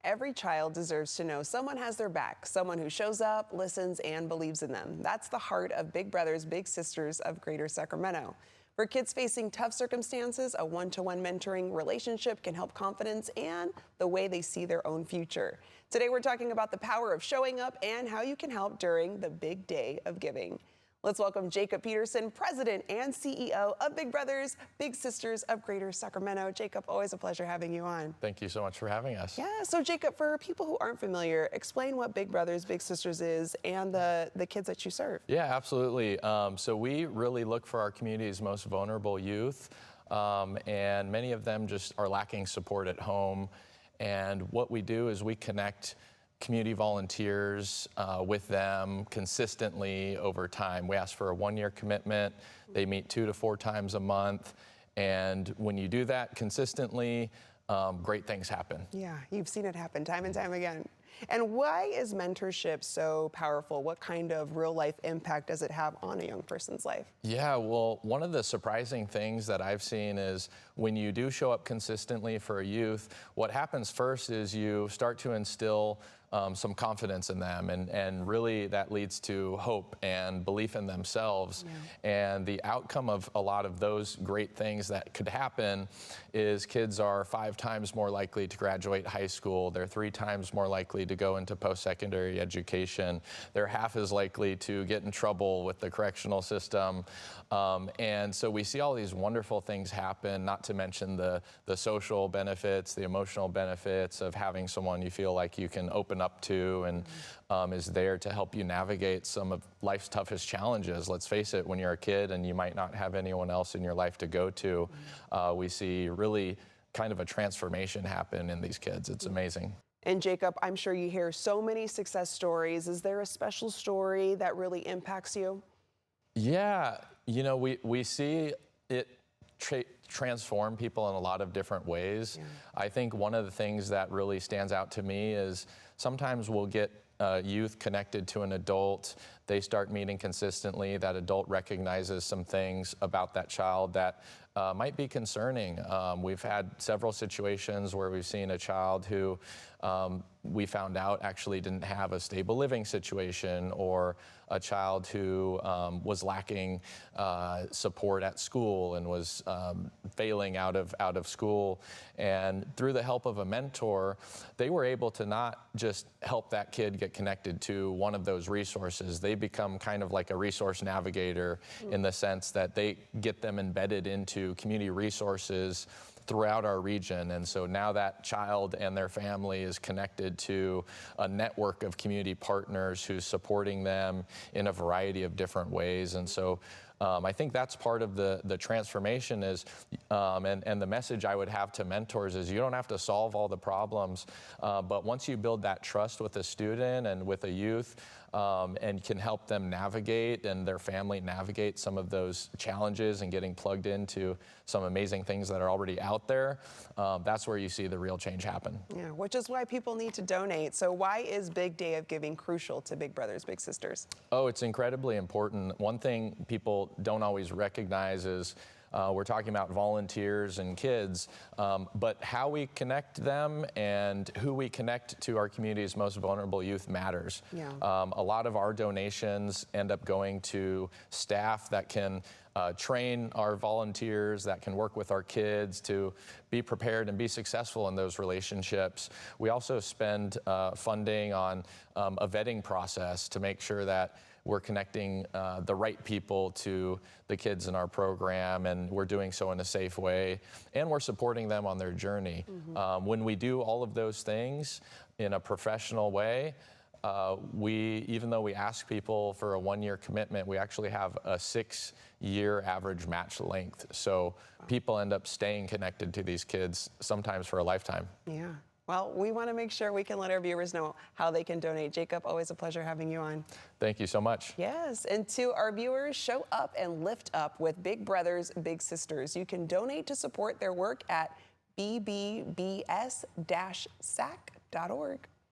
Every child deserves to know someone has their back, someone who shows up, listens, and believes in them. That's the heart of Big Brothers Big Sisters of Greater Sacramento. For kids facing tough circumstances, a one-to-one mentoring relationship can help confidence and the way they see their own future. Today, we're talking about the power of showing up and how you can help during the big day of giving. Let's welcome Jacob Peterson, President and CEO of Big Brothers Big Sisters of Greater Sacramento. Jacob, always a pleasure having you on. Thank you so much for having us. Yeah, so Jacob, for people who aren't familiar, explain what Big Brothers Big Sisters is and the kids that you serve. Yeah, absolutely. So we really look for our community's most vulnerable youth, and many of them just are lacking support at home. And what we do is we connect community volunteers with them consistently over time. We ask for a one-year commitment. They meet 2 to 4 times a month. And when you do that consistently, great things happen. Yeah, you've seen it happen time and time again. And why is mentorship so powerful? What kind of real life impact does it have on a young person's life? Yeah, well, one of the surprising things that I've seen is when you do show up consistently for a youth, what happens first is you start to instill some confidence in them, and really that leads to hope and belief in themselves. Yeah. And the outcome of a lot of those great things that could happen is kids are 5 times more likely to graduate high school. They're 3 times more likely to go into post-secondary education. They're half as likely to get in trouble with the correctional system. And so we see all these wonderful things happen, not to mention the social benefits, the emotional benefits of having someone you feel like you can open up to and is there to help you navigate some of life's toughest challenges. Let's face it, when you're a kid and you might not have anyone else in your life to go to, we see really kind of a transformation happen in these kids. It's amazing. And Jacob, I'm sure you hear so many success stories. Is there a special story that really impacts you? Yeah, you know, we see it transform people in a lot of different ways. Yeah. I think one of the things that really stands out to me is sometimes we'll get youth connected to an adult. They start meeting consistently. That adult recognizes some things about that child that might be concerning. We've had several situations where we've seen a child who we found out actually didn't have a stable living situation, or a child who was lacking support at school and was failing out of school. And through the help of a mentor, they were able to not just help that kid get connected to one of those resources. They become kind of like a resource navigator in the sense that they get them embedded into community resources throughout our region. And so now that child and their family is connected to a network of community partners who's supporting them in a variety of different ways. And so I think that's part of the transformation is, and the message I would have to mentors is you don't have to solve all the problems, but once you build that trust with a student and with a youth, and can help them navigate and their family navigate some of those challenges and getting plugged into some amazing things that are already out there, that's where you see the real change happen. Yeah, which is why people need to donate. So why is Big Day of Giving crucial to Big Brothers Big Sisters? Oh, it's incredibly important. One thing people don't always recognize is we're talking about volunteers and kids, but how we connect them and who we connect to our community's most vulnerable youth matters. Yeah. A lot of our donations end up going to staff that can train our volunteers, that can work with our kids to be prepared and be successful in those relationships. We also spend funding on a vetting process to make sure that we're connecting the right people to the kids in our program, and we're doing so in a safe way, and we're supporting them on their journey. Mm-hmm. When we do all of those things in a professional way, even though we ask people for a 1-year commitment, we actually have a 6-year average match length. So people end up staying connected to these kids, sometimes for a lifetime. Yeah. Well, we want to make sure we can let our viewers know how they can donate. Jacob, always a pleasure having you on. Thank you so much. Yes, and to our viewers, show up and lift up with Big Brothers Big Sisters. You can donate to support their work at bbbs-sac.org.